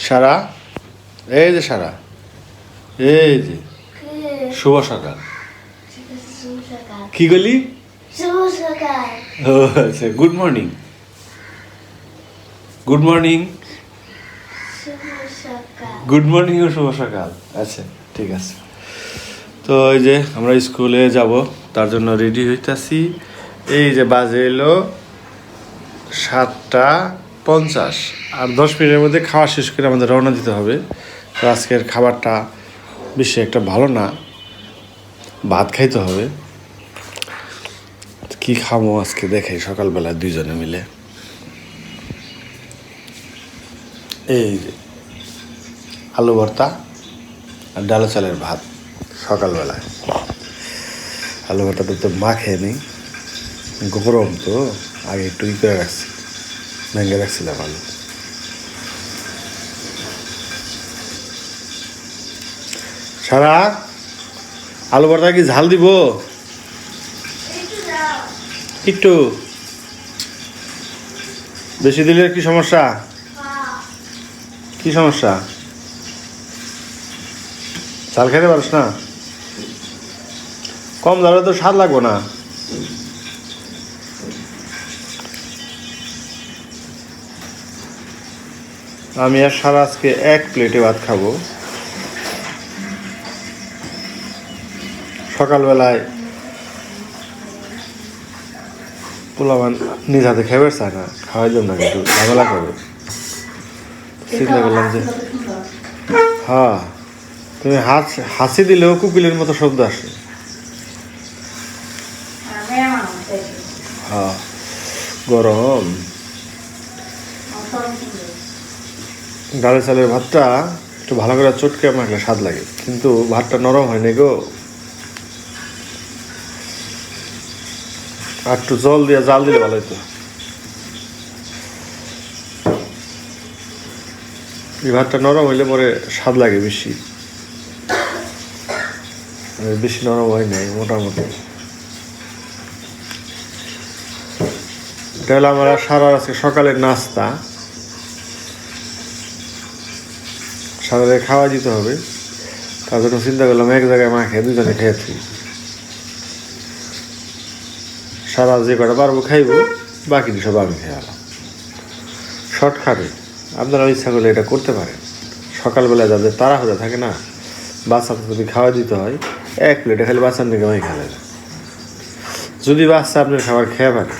সারা, এই যে সারা, এই যে শুভ সকাল। কি বলি? ও আচ্ছা, good morning. Good morning, good morning ও শুভ সকাল। আচ্ছা ঠিক আছে। তো এই যে আমরা স্কুলে যাব, তার জন্য রেডি হইতাছি। এই যে বাজে এলো 7:50, আর 10 মিনিটের মধ্যে খাওয়া শেষ করে আমাদের রওনা দিতে হবে। তো আজকের খাবারটা বেশি একটা ভালো না, ভাত খাইতে হবে। কি খাবো আজকে দেখাই সকালবেলা দুইজনে মিলে। এই যে আলু ভর্তা আর ডালো চালের ভাত সকালবেলায়। আলু ভর্তাটা তো মা খেয়ে নেই, গরম তো, আগে একটু ই করে রাখছি, ভেঙে রাখছিলাম আলু। সারা, আলু ভর্তা কি ঝাল দিব? একটু বেশি দিলে কি সমস্যা? কি সমস্যা? ঝাল খেতে পারিস না? কম ঝালে তো স্বাদ লাগবো না। আমি আর সারা আজকে 1 প্লেটে ভাত খাবো। সকালবেলায় পোলাবান নিজ হাতে খেয়ে চায় না, খাওয়াই দেব না, কিন্তু ঝামেলা করবে। চিন্তা করলাম যে হ্যাঁ, তুমি হাসি দিলেও কুকিলের মতো শব্দ আসে। হ্যাঁ, গরম। ডালের চালের ভাতটা একটু ভালো করে চটকে মাখলে স্বাদ লাগে, কিন্তু ভাতটা নরম হয়নি গো। আর একটু জল দিয়ে জাল দিলে ভালো হতো। এই ভাতটা নরম হইলে পরে স্বাদ লাগে বেশি, বেশি নরম হয় নাই, মোটামুটি। এটা হলো আমার সারা আজকে সকালের নাস্তা। সারারে খাওয়া দিতে হবে, তার জন্য চিন্তা করলাম এক জায়গায় মা খেয়ে দুজনে খেয়েছি। সারা যে কটা পারবো খাইব, বাকি সব আমি খেয়ে এলাম শর্টকাটে। আপনারা ইচ্ছা করলে এটা করতে পারেন। সকালবেলা যাদের তাড়াহুড়া থাকে না, বাচ্চাকে যদি খাওয়া দিতে হয়, 1 প্লেটে খালি বাচ্চার দিকে আমি খেলে না। যদি বাচ্চা আপনার খাবার খেয়ে পারে,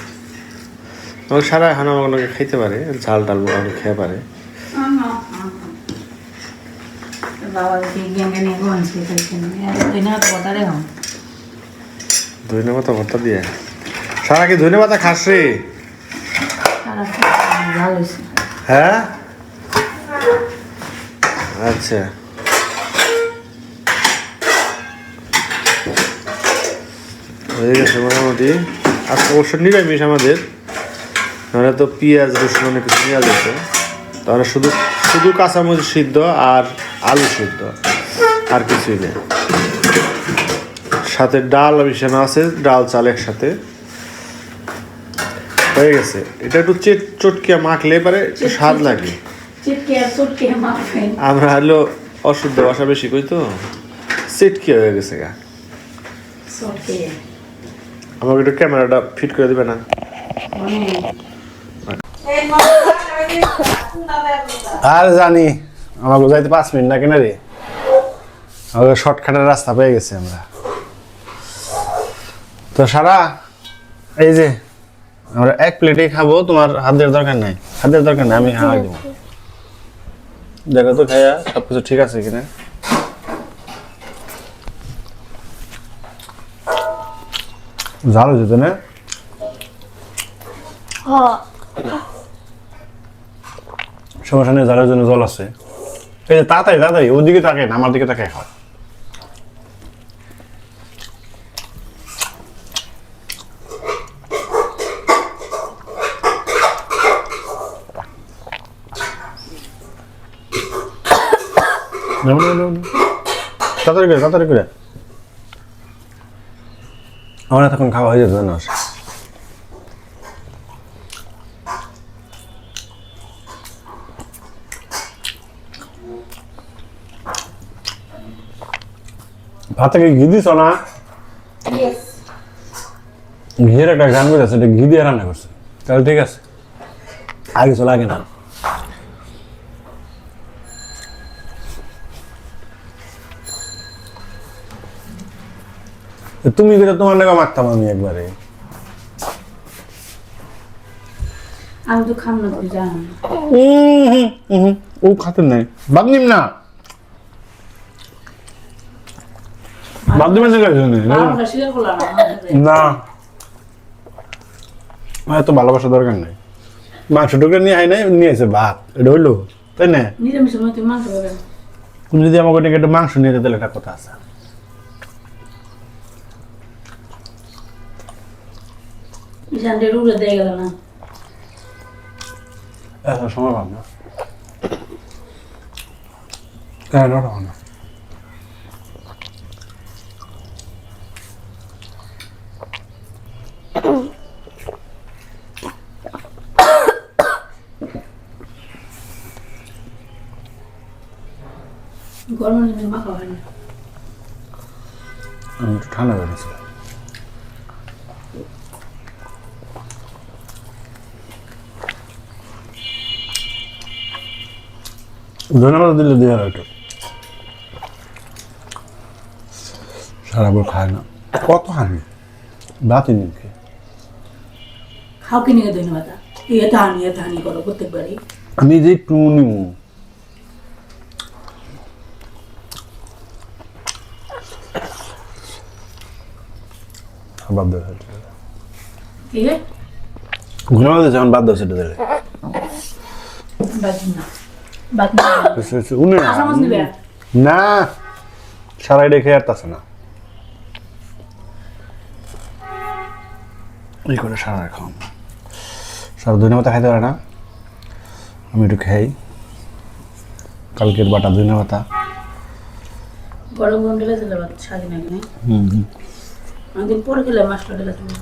আমাকে সারা হানা মাগনাকে খাইতে পারে, ঝাল টাল মোটামুটি খেয়ে পারে। ধন্যবাদ ভর্তা দিয়ে সারা কি ধন্যবাদ খাস রে? হ্যাঁ আচ্ছা, হয়ে গেছে মোটামুটি। আজকে অবশ্য নিরামিষ আমাদের, নাহলে তো পেঁয়াজ রসুন অনেক কিছু নেওয়া যেত। তাহলে শুধু শুধু কাঁচামরিচ সিদ্ধ আর আলু সিদ্ধ, আর কিছুই নেই। সাথে ডাল মিশানো আছে, ডাল চাল একসাথে হয়ে গেছে। এটা একটু চটকিয়া মাখলে পারে একটু স্বাদ লাগে। আমরা হলো অশুদ্ধ ভাষা বেশি কই, তো চিটকিয়া হয়ে গেছে গা। আমাকে একটু ক্যামেরাটা ফিট করে দিবে না? আর জানি আমাকে যাইতে 5 মিনিট না কেনা রে, আমাকে শর্টকাটের রাস্তা পেয়ে গেছি আমরা। তো সারা, এই যে আমরা 1 প্লেটেই খাবো, তোমার হাত দেওয়ার দরকার নাই, হাত দেওয়ার দরকার নাই, আমি খাওয়াই দেবো। দেখো তো খাইয়া সবকিছু ঠিক আছে কিনা। জাল যেত না, সমস্যা নেই, জালের জন্য জল আছে। এই যে তাড়াতাড়ি তাড়াতাড়ি ওদিকে তাকাই না, আমার দিকে তাকাই খাও। তাড়াতাড়ি করে তাড়াতাড়ি করে, আমার তখন খাওয়া হয়ে যেত না। ভাতে কি ঘি দিছ না? ঘিয়ের একটা গান করে আছে, এটা ঘি দিয়ে রান্না করছে, তাহলে ঠিক আছে, আর কিছু লাগে না। তুমি যেটা তোমার লেগে মারতাম আমি একবারে। আমি তো খাম না, তুই জানো। ও খাতে নাই, বাদ নিম না, বাদ দিবেন না, এত ভালোবাসা দরকার নেই। মাংস ঢুকে নিয়ে আয় নাই, নিয়ে এসে ভাত, এটা হইলো তাই না? নিরামিষের মধ্যে মাংস খাবেন? তুমি যদি আমাকে ডেকে একটু মাংস নিয়ে যেতে, একটা কথা আছে। জানতে রুড়ে দিয়ে গেল না। সময় পাব না, হ্যাঁ না না। গরমের জন্য মাখা হয় না। আমি একটু ঠান্ডা বেড়েছি। ধন্যবাদ দিলে দিয়ে একটু, সারা বল খায় না, কত হানি বাতি নিয়ে খাও কিনে ধন্যবাদ। এটা হানি করো প্রত্যেকবারই। আমি যে টুনি বাদ দাও, ঠিক আছে ঘুমাতে যখন বাদ দাও সেটা দিলে না, সারাই রেখে আর তাছে না, এই করে সারা খাও। সারা ধন্যবাদ খাইতে পারে না, আমি একটু খাই। কালকের বাটা ধন্যবাদ, গরম গরম ঢেলে দিলে স্বাধীন আগে অনেকদিন পরে খেলে মাছটা ঢেলে তুমি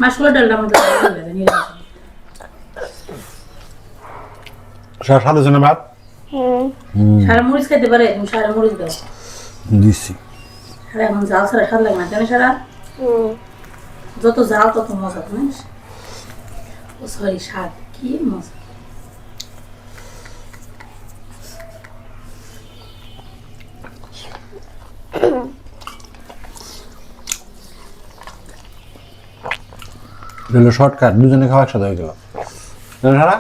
মাছগুলো ডালটা আমাদের ভালো লাগে সারা সাথে শোনা ভাত সারা মরিচ খেতে পারে, তুমি সারা মরিচ দাও দিচ্ছি। সারা এখন জাল ছাড়া স্বাদ লাগে না, জানি সারা যত জাল তত মজা। তুমি ও সরি স্বাদ কি মজা। শর্টকাট, দুজনে খাওয়া একসাথে হয়ে গেল। সারা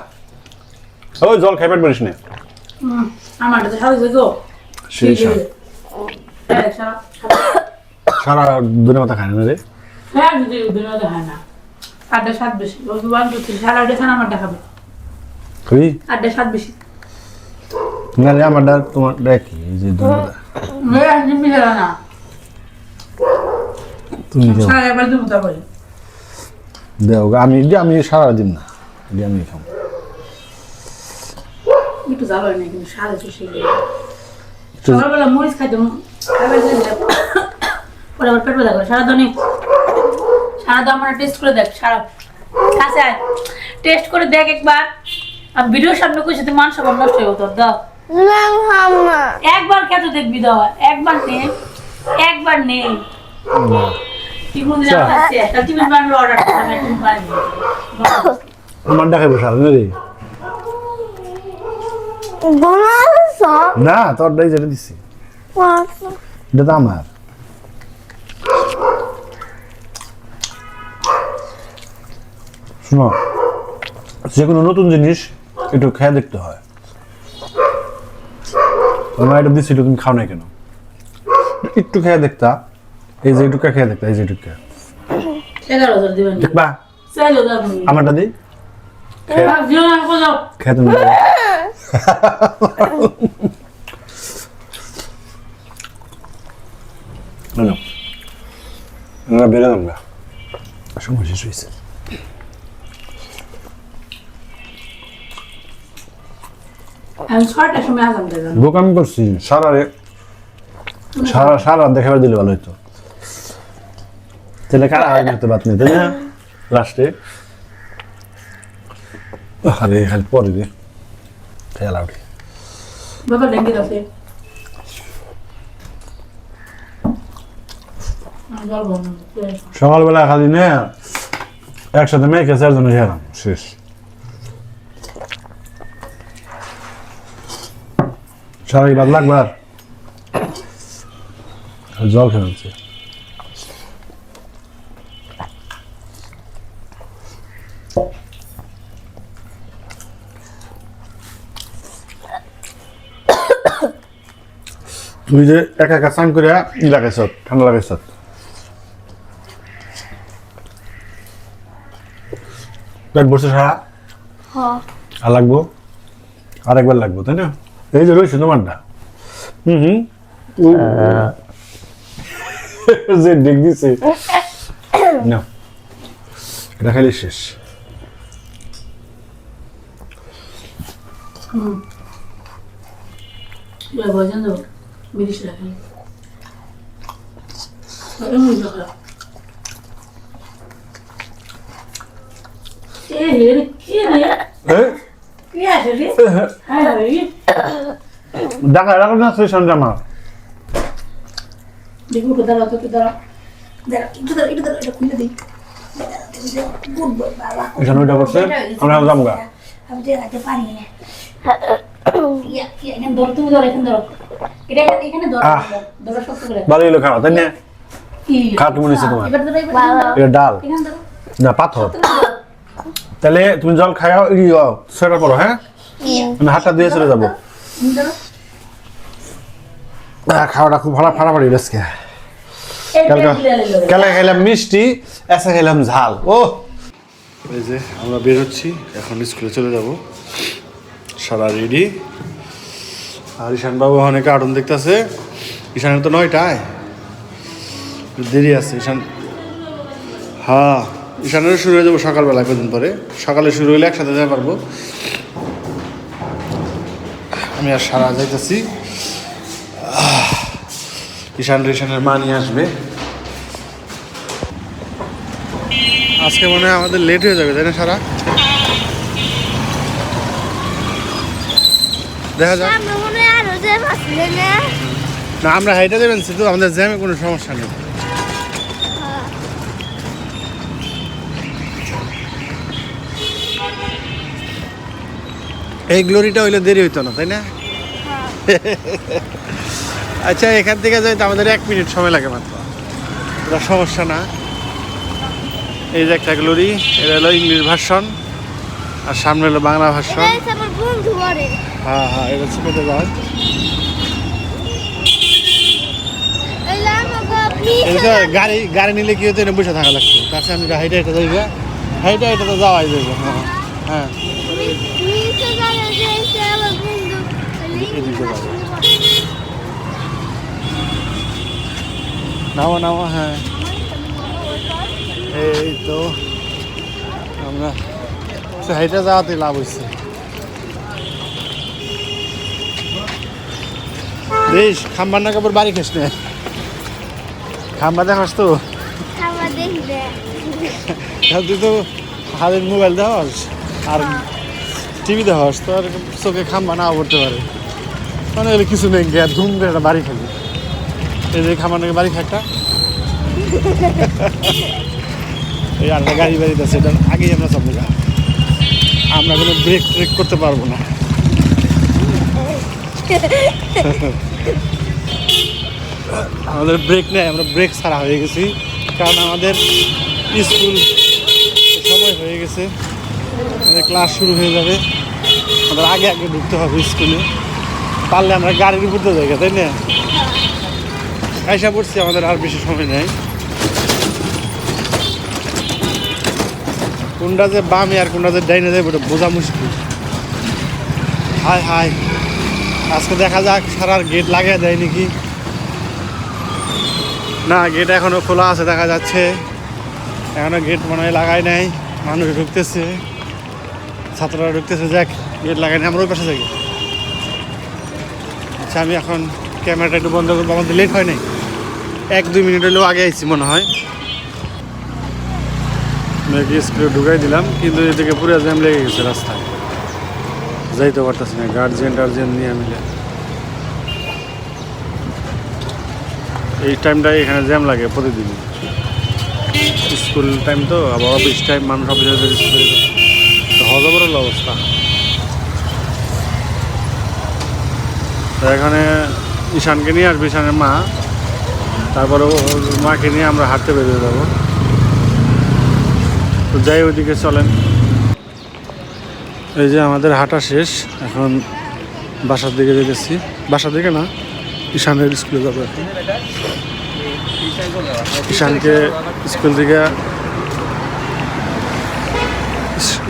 ওই জল খাই পেট বলিস না, আমার তো সারা গো সেই সারা ধন্যবাদ খায় না রে। হ্যাঁ যদি বিনোদ হয় না, আড্ডা স্বাদ বেশি। ওই ওয়ান টু থ্রি সারা আড্ডা খান আমারটা খাবে, কই আড্ডা স্বাদ বেশি না রে, আমারটা তোমার দেখি এই যে ধন্যবাদ না। তুমি সারা একবার তুমি তা বলি দেও, আমি সারা দিন না, আমি খাবো। একটু জাল হয় না কিন্তু স্বাদ আছে সেই। সকালবেলা মরিচ খাইতে পরে আবার পেট ব্যথা করে। সারা দাও সারা দাও, আমার টেস্ট করে দেখ। সারা কাছে আয়, টেস্ট করে দেখ একবার। আমি ভিডিওর সামনে কইছি তুই মান সম্মান নষ্ট হয়ে তোর দাও। একবার খেতে দেখবি, দাও একবার নে, একবার নে। কি কোন দিন আসছে তাহলে তুমি বানালো অর্ডার করবে, তুমি বানাবি আমার দেখাবো সারা রে না, তোর দাই যেটা দিছি এটা তো আমার। শোনো, যে কোনো নতুন জিনিস একটু খেয়ে দেখতে হয়। আমার এটা দিচ্ছি, তুমি খাও না কেন? একটু খেয়ে দেখতা, এই যে একটু খেয়ে দেখতা, এই যে একটু 11,000 দিবেন দেখবা, আমারটা দিই খেয়ে তুমি বেড়ে দাম গা সময় শেষ হয়েছে। বোকামি করছি, সারা দেখাবার দিলে ভালো হইতো। তাহলে কারা হয় না তো বাদ নেই, তাই না? লাস্টে আরে খালি পরে দে খেলা উঠে বাবা লেগে আছে সকালবেলা খালি নে একসাথে মেয়েকে 4 জনে খেলাম শেষ সারাই বাদ লাগবে আর জল খেলাচ্ছে তুই যে একা একা চান করে লাগাইছ ঠান্ডা লাগাইছ পেট বসে সারা আর লাগবো আরেকবার লাগবো তাই না এই যে রয়েছে তোমারটা যে ডেক দিছে না এটা খালি শেষ ভোজন দেবো বিদেশে রাখি দেখা রাখো না সেই সন্ধ্যা মা দেখবো তো দাঁড়াও তোকে দাঁড়াও একটু দাঁড়াও এটা খুলে দিই এখানে ওইটা করছে আমরা যাবো গা আমি তো রাখতে পারি না এখানে ধরো তুমি ধরো এখানে ধরো এটা এখানে ধরো ধরো শক্ত করে ভালো এলো খাওয়া তাই না খাট মনে হচ্ছে তোমার এবার ধরো এটা ডাল এখানে ধরো না পাথর তাহলে তুমি জল খাও সোয়েটার পরো হ্যাঁ আমি হাতটা দিয়ে চলে যাবো ধরো খাওয়াটা খুব ভালো ফাটাফাটি আজকে কালকে খাইলাম মিষ্টি এসে খাইলাম ঝাল ও এই যে আমরা বের হচ্ছি এখন স্কুলে চলে যাব সারা রেডি আর ঈশান বাবু অনেক কার্টুন দেখতেছে ঈশানের তো 9টায় দেরি আছে ঈশান হ্যাঁ ঈশানের শুরু হয়ে যাবো সকালবেলা কদিন পরে সকালে শুরু হলে একসাথে যেতে পারবো আমি আর সারা যাইতেছি ঈশানের মা নিয়ে আসবে আজকে মনে হয় আমাদের লেট হয়ে যাবে তাই না সারা দেখা যাক না আমরা হাইটা দেবেন তো আমাদের জ্যামে কোনো সমস্যা নেই এই গ্লোরিটা হইলে দেরি হইতো না তাই না আচ্ছা এখান থেকে যাইতে আমাদের 1 মিনিট সময় লাগে মাত্র এটা সমস্যা না এই যে একটা গ্লোরি এটা হলো ইংলিশ ভার্সন আর সামনে হলো বাংলা ভার্সন হ্যাঁ হ্যাঁ এটা ছোটো যাওয়ার গাড়ি নিলে কি হতো বসে থাকা লাগতো কাছে আমি হাইটা এটা যাইবা হাইটা এটা তো যাওয়াই যাবে হ্যাঁ হ্যাঁ নাও নাও হ্যাঁ এই তো আমরা হাইটা যাওয়াতে লাভ হচ্ছে বেশ খাম্বার না কাপড় বাড়ি খাস না খাম্বা দেখাস তো তুই তো হাতের মোবাইল দেখাস আর টিভি দেখাস তো আর চোখে খাম্বা নাও পড়তে পারে মানে কিছু নেই আর ধুম করে একটা বাড়ি খাবি এই যে খাম্বার নাকি বাড়ি খাকটা এই আরেকটা গাড়ি বাড়িতে আছে এটার আগেই আমরা সব আমরা কোনো ব্রেক ট্রেক করতে পারবো না আমাদের ব্রেক নেই আমরা ব্রেক ছাড়া হয়ে গেছি কারণ আমাদের স্কুল সময় হয়ে গেছে আমাদের ক্লাস শুরু হয়ে যাবে আমাদের আগে আগে ঢুকতে হবে স্কুলে পারলে আমরা গাড়ির উপর তো জায়গা তাই না আইসা পড়ছি আমাদের আর বেশি সময় নেই কোনটা যে বামে আর কোনটা যে ডাইনে যাবে ওটা বোঝা মুশকিল হায় হায় আজকে দেখা যাক সারার গেট লাগিয়ে দেয় নাকি না গেট এখনো খোলা আছে দেখা যাচ্ছে এখনো গেট মনে হয় লাগাই নাই মানুষ ঢুকতেছে ছাত্ররা ঢুকতেছে যাক গেট লাগাই নাই আমরা ওই পাশে যাই আচ্ছা আমি এখন ক্যামেরাটা একটু বন্ধ করবো আমাদের লেট হয় নাই 1-2 মিনিট হলেও আগে আইছি মনে হয় মেয়েকে স্কুলে ঢুকাই দিলাম কিন্তু এদিকে পুরো জ্যাম লেগে গেছে রাস্তায় যাইতে পারতেছি না, গার্জিয়ান নিয়ে মিলে। এই টাইমটাই এখানে জ্যাম লাগে প্রতিদিন, স্কুল টাইম তো, আবার অফিস টাইম, মানুষ অফিসে হজবরল অবস্থা। তো এখানে ঈশানকে নিয়ে আসবে, ঈশানের মা, তারপরে ওর মাকে নিয়ে আমরা হাঁটতে বেরিয়ে যাবো। তো যাই, ওইদিকে চলেন। এই যে আমাদের হাঁটা শেষ, এখন বাসার দিকে যেতেছি। বাসার দিকে না, ঈশানের স্কুলে যাবো এখন। ঈশানকে স্কুল থেকে,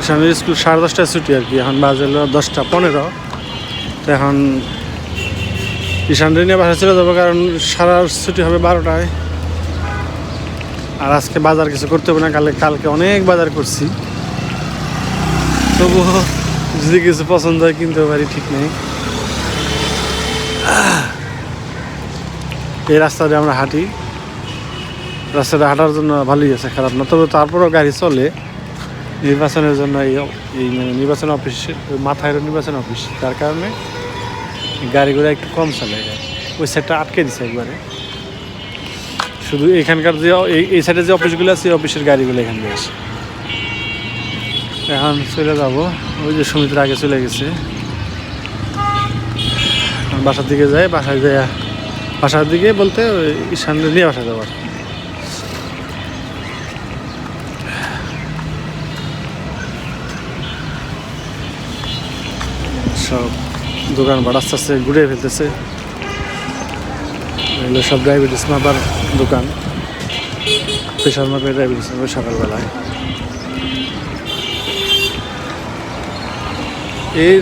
ঈশানের স্কুল 10:30টায় ছুটি আর কি, এখন বাজে হলো 10:15। তো এখন ঈশানকে নিয়ে বাসায় চলে যাবো, কারণ সারা ছুটি হবে 12টায়। আর আজকে বাজার কিছু করতে হবে না, কালকে অনেক বাজার করছি, তবুও যদি কিছু পছন্দ হয় কিনতে পারি, ঠিক নেই। এই রাস্তাতে আমরা হাঁটি, রাস্তাটা হাঁটার জন্য ভালোই আছে, খারাপ না। তবে তারপরেও গাড়ি চলে নির্বাচনের জন্য, এই মানে নির্বাচন অফিস, মাথায় নির্বাচন অফিস, যার কারণে গাড়িগুলো একটু কম চলে যায়। ওই সাইডটা আটকে দিছে একবারে, শুধু এখানকার যে এই সাইডে যে অফিসগুলো আছে, অফিসের গাড়িগুলো এখান দিয়ে আসে। এখন চলে যাব, ওই যে সমিতির আগে চলে গেছে। বাসার দিকে যাই, বাসায় যাই, বাসার দিকে বলতে ঈশানকে নিয়ে বাসা যাবার। সব দোকান ভাড়া আস্তে আস্তে ঘুরে ফেলতেছে, এগুলো সব ডায়াবেটিস মাপার দোকান, প্রেশার মাপে ডায়াবেটিস মাপে সকালবেলায়। এই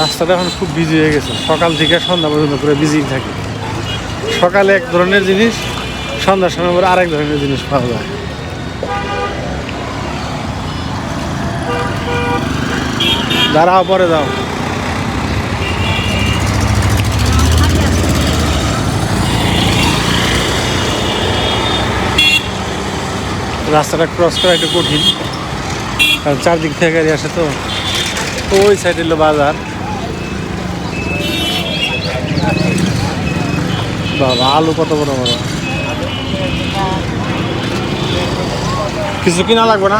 রাস্তাটা এখন খুব বিজি হয়ে গেছে, সকাল থেকে সন্ধ্যা পর্যন্ত পুরো বিজি থাকে। সকালে এক ধরনের জিনিস, সন্ধ্যার সময় পরে আরেক ধরনের জিনিস পাওয়া যায়। দাঁড়াও, পরে যাও। রাস্তাটা ক্রস করা একটু কঠিন, কারণ চারদিক থেকে গাড়ি আসে। তো ওই সাইড হলো বাজার। বাবা, আলু কত বড় বড়! কিছু কিনা লাগবে না?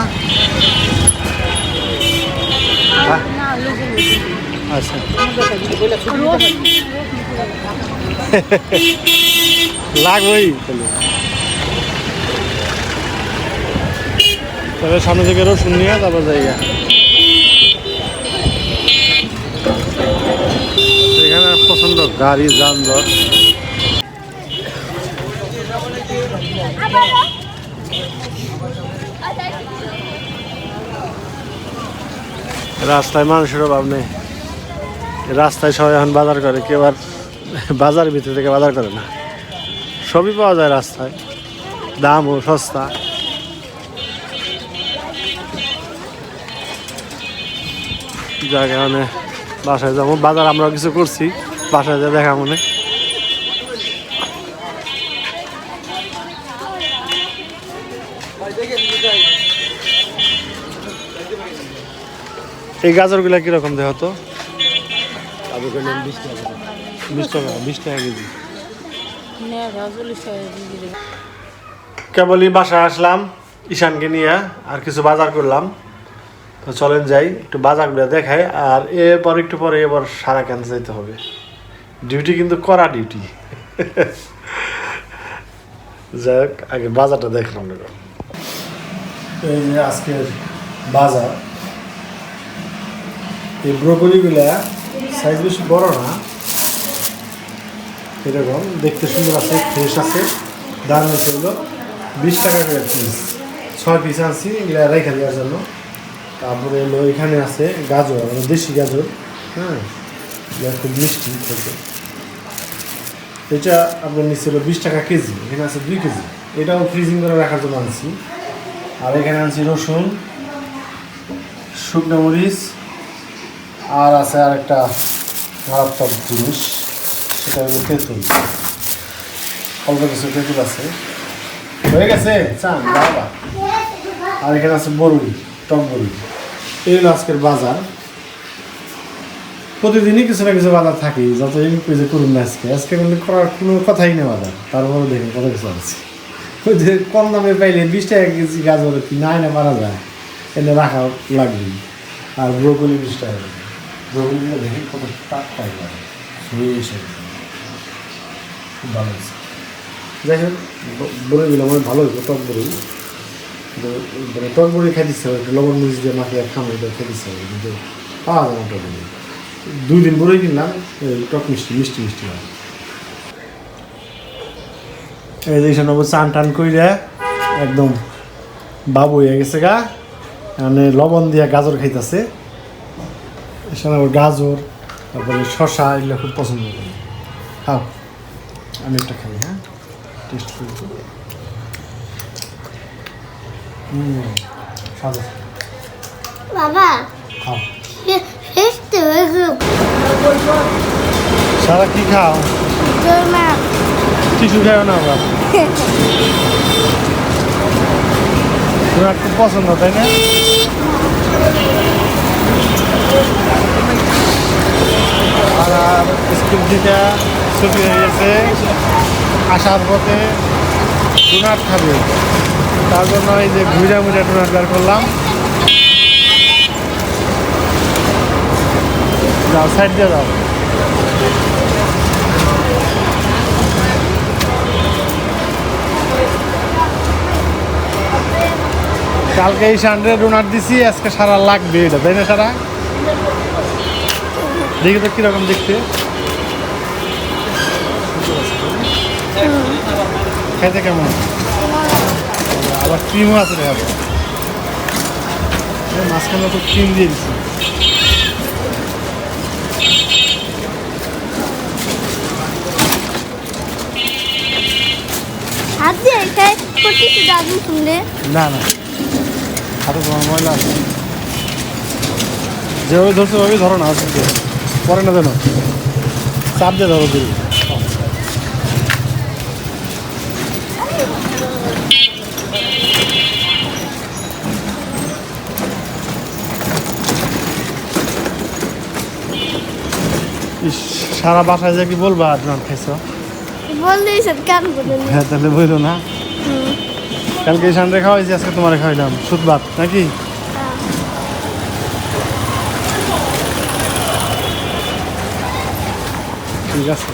আচ্ছা, লাগবেই তাহলে সামনে থেকে রসুন নিয়ে তারপর জায়গা। এখানে প্রচন্ড গাড়ি যানজট। রাস্তায় মানুষের অভাব নেই, রাস্তায় সবাই এখন বাজার করে, কেউ আর বাজারের ভিতর থেকে বাজার করে না, সবই পাওয়া যায় রাস্তায়, দামও সস্তা। যার কারণে বাসায় যাবো, বাজার আমরাও কিছু করছি, বাসায় যা দেখা মনে। এই গাজরগুলা কিরকম দেহ তো? 20 টাকা কেজি। কেবলই বাসায় আসলাম ঈশানকে নিয়ে, আর কিছু বাজার করলাম। তো চলেন যাই, একটু বাজারগুলো দেখাই, আর এরপর একটু পরে এবার সারা কেন যাইতে হবে। ডিউটি কিন্তু করা ডিউটি। যাক, আগে বাজারটা দেখলাম। এই যে আজকের বাজার, এই ব্রোকলিগুলা সাইজ বেশি বড় না, এরকম দেখতে সুন্দর আছে, ফ্রেশ আছে। দাম হচ্ছে হলো 20 টাকা করে পিস, 6 পিস আনছি, এগুলো রেখে দেওয়ার জন্য। তারপরে হলো এখানে আছে গাজর, মানে দেশি গাজর, হ্যাঁ, খুব মিষ্টি খেতে। এটা আপনার নিচ্ছে হলো 20 টাকা কেজি, এখানে আছে 2 কেজি, এটাও ফ্রিজিং করে রাখার জন্য আনছি। আর এখানে আনছি রসুন, শুকনো মরিচ, আর আছে আর একটা মারাত্মক জিনিস, সেটা হলো তেঁতুল, অল্প কিছু তেঁতুল আছে। হয়ে গেছে চান বাবা। আর এখানে আছে বরুড়ি, টক বরুড়ি। এই হলো আজকের বাজার। প্রতিদিনই কিছু না কিছু বাজার থাকেই, যত এমনি যে করুন না আজকে কিন্তু করার কোনো কথাই নেই বাজার। তারপরে দেখুন কত কিছু আছে। ওই যে কম দামে পাইলে 20 টাকা কেজি গাজর কি নাই না পারা যায়, এনে রাখা লাগবে। আর ব্রোকলি 20 টাকা করে, ব্রোকলিগুলো দেখি কত টাকা লাগে, খুব ভালো আছে। যাই হোক বলে দিলাম আমার ভালো হয়েছে, টক বড়ি মানে টক বড়ি খাই দিচ্ছে হবে, লবণ মরিচ দিয়ে মাখিয়ে খামো এটা খেয়ে দিচ্ছে হবে, কিন্তু পাওয়া যায় না টক বড়ি। 2 দিন বড়ই কিনলাম, টক মিষ্টি মিষ্টি মিষ্টি হয়। এই যে এসব চান টান কইরা একদম বাবু হয়ে গেছে গা, মানে লবণ দিয়ে গাজর খাইতেছে। এখানে আবার গাজর, তারপরে শশা, এগুলো খুব পছন্দ করি। খাও, আমি একটা খাই, হ্যাঁ টেস্ট করি। স্বাদ আছে। বাবা খাও। ফেসতে হয়েছে সারা কি খাও? মা টিস্যু খাও না আবার? তোমার খুব পছন্দ তাই না? আর স্কুল থেকে ছুটি হয়ে গেছে, আসার পথে ডোনাট খাবে, তার জন্য এই যে ঘুরে মুড়ে ডোনাট বের করলাম। যাও সাইড দিয়ে যাও। কালকে এই সানডে ডোনাট দিছি, আজকে সারা লাগবে এটা, তাই না সারা? দেখি তো কিরকম দেখতে, খেতে কেমন? আবার ক্রিমও আছে রে, আবার মাঝখানে তো ক্রিম দিয়ে দিচ্ছি। হাত দিয়ে খাই কিছু দাদু শুনলে না না, হাতে তোমার ময়লা আছে, যেভাবে ধরছে ওভাবেই ধরো না, হচ্ছে পরে না যেন চাপ দিয়ে ধরো দিদি। সারা বাসায় যে কি বলবা ডোনাট খাইছ? বললেই সব কেন বলেন হ্যাঁ তাহলে বললো না। কালকে সানডে খাওয়াইছি, আজকে তোমার খাওয়াইলাম সুদ ভাত নাকি? ঠিক আছে।